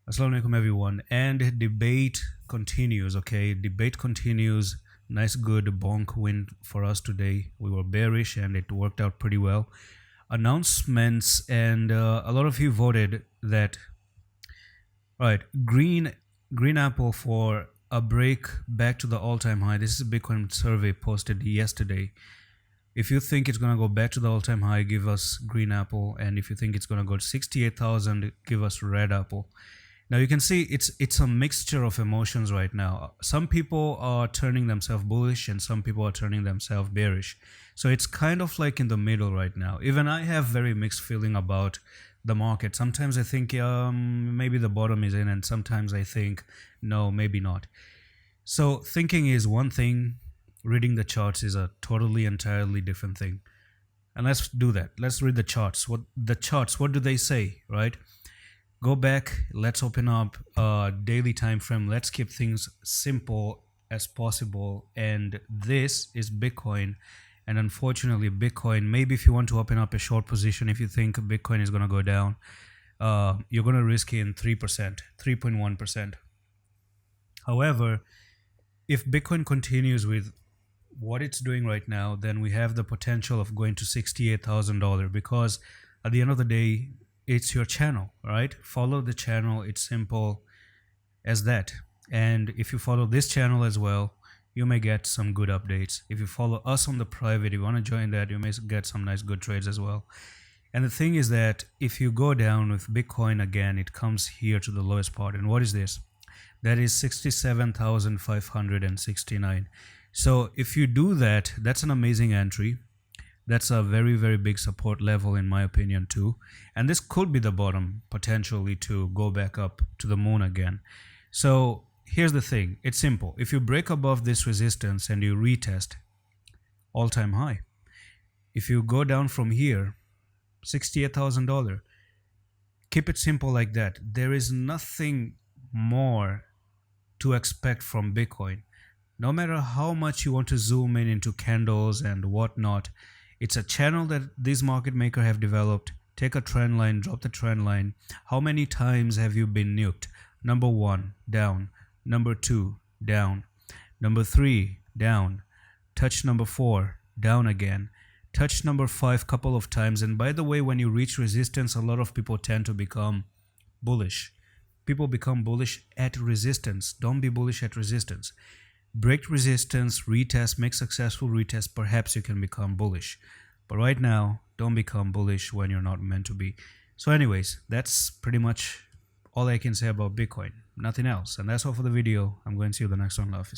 Assalamu alaikum everyone, and debate continues. Okay, debate continues. Nice good bonk win for us today. We were bearish and it worked out pretty well. Announcements, and a lot of you voted that, right, green apple for a break back to the all-time high. This is a Bitcoin survey posted yesterday. If you think it's going to go back to the all-time high, give us green apple, and if you think it's going to go to 68,000, give us red apple. Now you can see it's a mixture of emotions right now. Some people are turning themselves bullish and some people are turning themselves bearish. So it's kind of like in the middle right now. Even I have very mixed feeling about the market. Sometimes I think maybe the bottom is in, and sometimes I think no, maybe not. So thinking is one thing, reading the charts is a totally entirely different thing. And let's do that. Let's read the charts. What do they say, right? Go back, let's open up a daily time frame. Let's keep things simple as possible. And this is Bitcoin. And unfortunately, Bitcoin, maybe if you want to open up a short position, if you think Bitcoin is going to go down, you're going to risk in 3%, 3.1%. However, if Bitcoin continues with what it's doing right now, then we have the potential of going to $68,000, because at the end of the day, it's your channel, right? Follow the channel. It's simple as that. And if you follow this channel as well, you may get some good updates. If you follow us on the private, if you want to join that, you may get some nice good trades as well. And the thing is that if you go down with Bitcoin again, it comes here to the lowest part. And what is this? That is 67,569. So if you do that, that's an amazing entry. That's a very, very big support level in my opinion too. And this could be the bottom potentially to go back up to the moon again. So here's the thing. It's simple. If you break above this resistance and you retest all-time high, if you go down from here, $68,000, keep it simple like that. There is nothing more to expect from Bitcoin. No matter how much you want to zoom in into candles and whatnot, it's a channel that these market makers have developed. Take a trend line, drop the trend line. How many times have you been nuked? Number 1, down. Number 2, down. Number 3, down. Touch number 4, down again. Touch number 5 couple of times. And by the way, when you reach resistance, a lot of people tend to become bullish. People become bullish at resistance. Don't be bullish at resistance. Break resistance, retest, make successful retest, perhaps you can become bullish. But right now, don't become bullish when you're not meant to be. So anyways, that's pretty much all I can say about Bitcoin. Nothing else. And that's all for the video. I'm going to see you in the next one. Love.